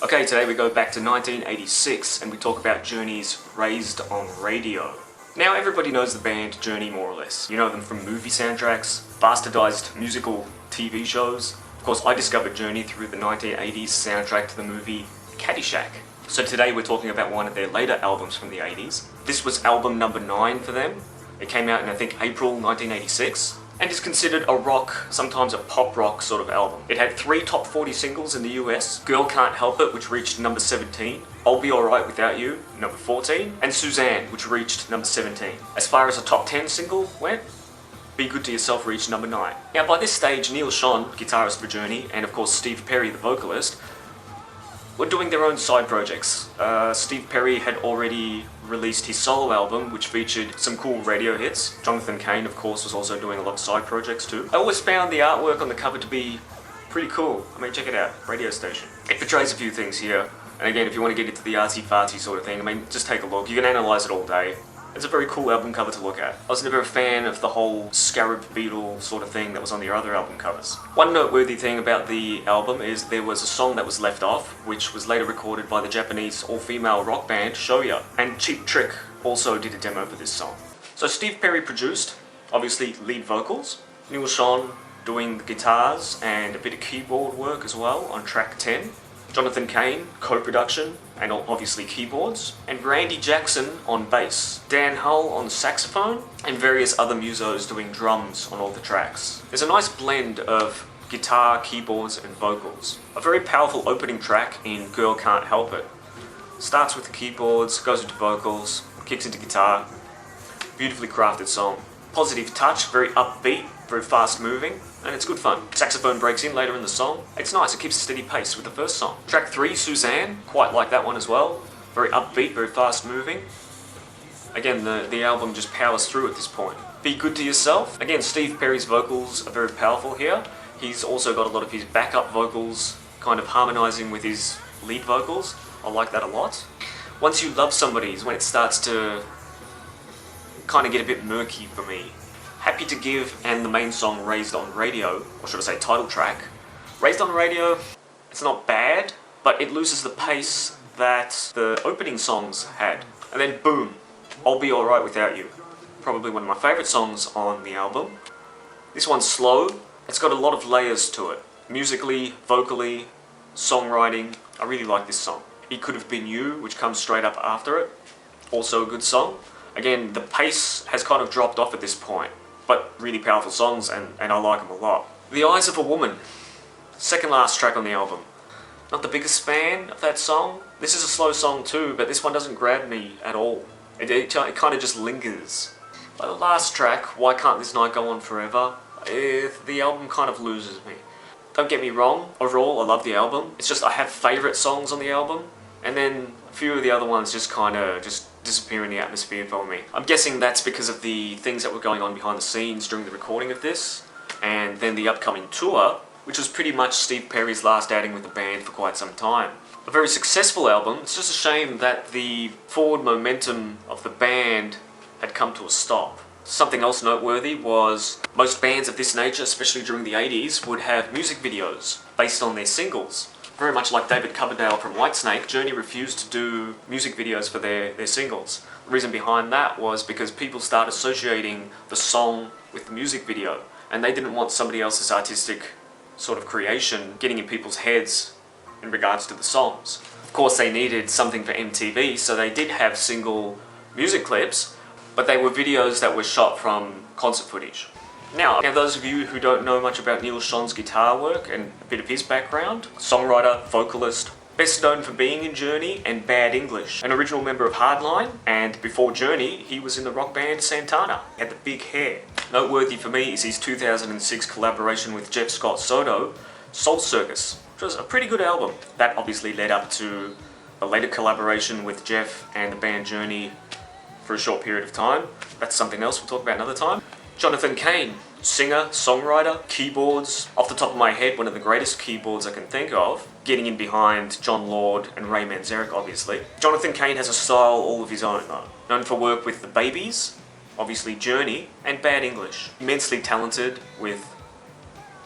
Okay, today we go back to 1986 and we talk about Journey's Raised on Radio. Now everybody knows the band Journey more or less. You know them from movie soundtracks, bastardized musical TV shows. Of course, I discovered Journey through the 1980s soundtrack to the movie Caddyshack. So today we're talking about one of their later albums from the 80s. This was album number 9 for them. It came out in I think April 1986. And is considered a rock, sometimes a pop rock sort of album. It had 3 top 40 singles in the US, Girl Can't Help It, which reached number 17, I'll Be Alright Without You, number 14, and Suzanne, which reached number 17. As far as a top 10 single went, Be Good to Yourself reached number 9. Now by this stage, Neal Schon, guitarist for Journey, and of course Steve Perry, the vocalist, were doing their own side projects. Steve Perry had already released his solo album, which featured some cool radio hits. Jonathan Cain, of course, was also doing a lot of side projects too. I always found the artwork on the cover to be pretty cool. I mean, check it out, Radio Station. It portrays a few things here. And again, if you want to get into the artsy-fartsy sort of thing, I mean, just take a look. You can analyse it all day. It's a very cool album cover to look at. I was never a fan of the whole scarab beetle sort of thing that was on the other album covers. One noteworthy thing about the album is there was a song that was left off, which was later recorded by the Japanese all-female rock band Shoya, and Cheap Trick also did a demo for this song. So Steve Perry produced, obviously lead vocals, Neal Schon doing the guitars and a bit of keyboard work as well on track 10, Jonathan Cain, co-production, and obviously keyboards, and Randy Jackson on bass, Dan Hull on saxophone, and various other musos doing drums on all the tracks. There's a nice blend of guitar, keyboards, and vocals. A very powerful opening track in Girl Can't Help It. Starts with the keyboards, goes into vocals, kicks into guitar. Beautifully crafted song. Positive touch, very upbeat, very fast moving, and it's good fun. Saxophone breaks in later in the song. It's nice, it keeps a steady pace with the first song. Track 3, Suzanne, quite like that one as well. Very upbeat, very fast moving. Again, the album just powers through at this point. Be Good to Yourself. Again, Steve Perry's vocals are very powerful here. He's also got a lot of his backup vocals kind of harmonizing with his lead vocals. I like that a lot. Once You Love Somebody is when it starts to kind of get a bit murky for me. Happy to Give and the main song Raised on Radio, or should I say title track. Raised on Radio, it's not bad, but it loses the pace that the opening songs had. And then boom, I'll Be Alright Without You. Probably one of my favourite songs on the album. This one's slow, it's got a lot of layers to it. Musically, vocally, songwriting, I really like this song. It Could Have Been You, which comes straight up after it, also a good song. Again, the pace has kind of dropped off at this point, but really powerful songs and I like them a lot. The Eyes of a Woman, second last track on the album. Not the biggest fan of that song. This is a slow song too, but this one doesn't grab me at all. It kind of just lingers. By the last track, Why Can't This Night Go On Forever, the album kind of loses me. Don't get me wrong, overall I love the album. It's just I have favourite songs on the album, and then a few of the other ones just kind of disappear in the atmosphere for me. I'm guessing that's because of the things that were going on behind the scenes during the recording of this, and then the upcoming tour, which was pretty much Steve Perry's last outing with the band for quite some time. A very successful album. It's just a shame that the forward momentum of the band had come to a stop. Something else noteworthy was most bands of this nature, especially during the 80s, would have music videos based on their singles. Very much like David Coverdale from Whitesnake, Journey refused to do music videos for their singles. The reason behind that was because people started associating the song with the music video, and they didn't want somebody else's artistic sort of creation getting in people's heads in regards to the songs. Of course, they needed something for MTV, so they did have single music clips, but they were videos that were shot from concert footage. Now, those of you who don't know much about Neal Schon's guitar work and a bit of his background, songwriter, vocalist, best known for being in Journey and Bad English, an original member of Hardline, and before Journey, he was in the rock band Santana. He had the big hair. Noteworthy for me is his 2006 collaboration with Jeff Scott Soto, Soul Circus, which was a pretty good album. That obviously led up to a later collaboration with Jeff and the band Journey for a short period of time. That's something else we'll talk about another time. Jonathan Cain, singer, songwriter, keyboards. Off the top of my head, one of the greatest keyboards I can think of, getting in behind John Lord and Ray Manzarek, obviously. Jonathan Cain has a style all of his own, though. Known for work with the Babies, obviously Journey, and Bad English. Immensely talented with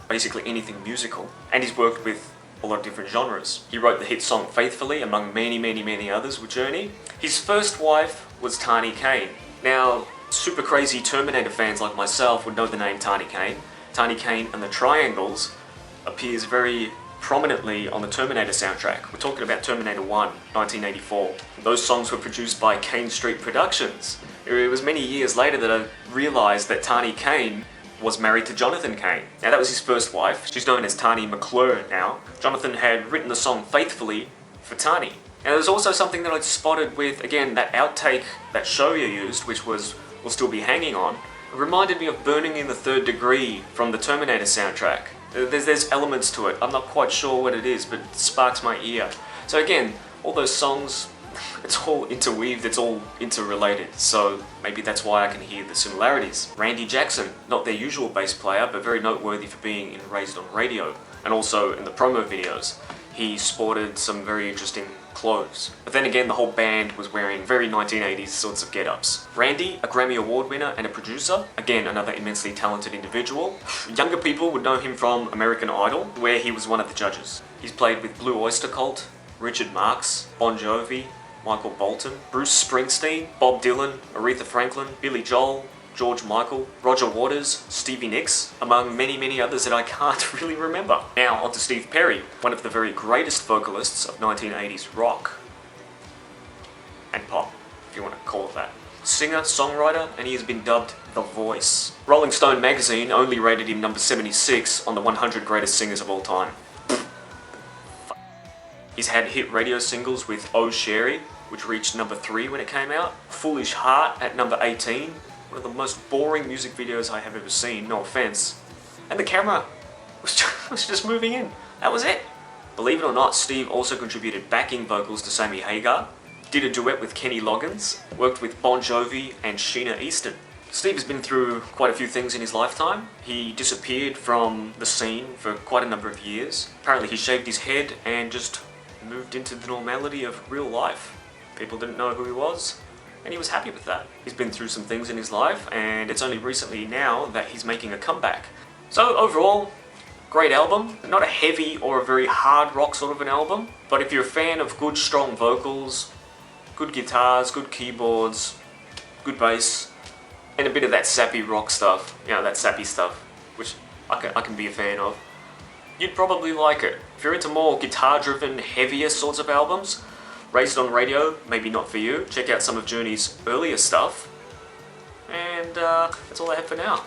basically anything musical. And he's worked with a lot of different genres. He wrote the hit song Faithfully, among many others with Journey. His first wife was Tani Kane. Now, super crazy Terminator fans like myself would know the name Tani Kane. Tani Kane and the Triangles appears very prominently on the Terminator soundtrack. We're talking about Terminator 1, 1984. Those songs were produced by Kane Street Productions. It was many years later that I realised that Tani Kane was married to Jonathan Kane. Now that was his first wife. She's known as Tani McClure now. Jonathan had written the song Faithfully for Tani. Now there's also something that I spotted with, again, that outtake that Shoya used, which was Will Still Be Hanging On. It reminded me of Burning in the Third Degree from the Terminator soundtrack. There's elements to it. I'm not quite sure what it is, but it sparks my ear. So again, all those songs, it's all interweaved, it's all interrelated, so maybe that's why I can hear the similarities. Randy Jackson, not their usual bass player, but very noteworthy for being in Raised on Radio, and also in the promo videos. He sported some very interesting clothes. But then again, the whole band was wearing very 1980s sorts of get-ups. Randy, a Grammy Award winner and a producer, again another immensely talented individual. Younger people would know him from American Idol, where he was one of the judges. He's played with Blue Oyster Cult, Richard Marx, Bon Jovi, Michael Bolton, Bruce Springsteen, Bob Dylan, Aretha Franklin, Billy Joel, George Michael, Roger Waters, Stevie Nicks, among many others that I can't really remember. Now on to Steve Perry, one of the very greatest vocalists of 1980s rock and pop, if you want to call it that. Singer, songwriter, and he has been dubbed The Voice. Rolling Stone magazine only rated him number 76 on the 100 greatest singers of all time. He's had hit radio singles with Oh Sherry, which reached number 3 when it came out. Foolish Heart at number 18. One of the most boring music videos I have ever seen, no offense. And the camera was just moving in. That was it. Believe it or not, Steve also contributed backing vocals to Sammy Hagar, did a duet with Kenny Loggins, worked with Bon Jovi and Sheena Easton. Steve has been through quite a few things in his lifetime. He disappeared from the scene for quite a number of years. Apparently he shaved his head and just moved into the normality of real life. People didn't know who he was, and he was happy with that. He's been through some things in his life, and it's only recently now that he's making a comeback. So overall, great album. Not a heavy or a very hard rock sort of an album, but if you're a fan of good strong vocals, good guitars, good keyboards, good bass, and a bit of that sappy rock stuff, you know, that sappy stuff, which I can be a fan of, you'd probably like it. If you're into more guitar-driven, heavier sorts of albums, Raised on Radio, maybe not for you. Check out some of Journey's earlier stuff. And that's all I have for now.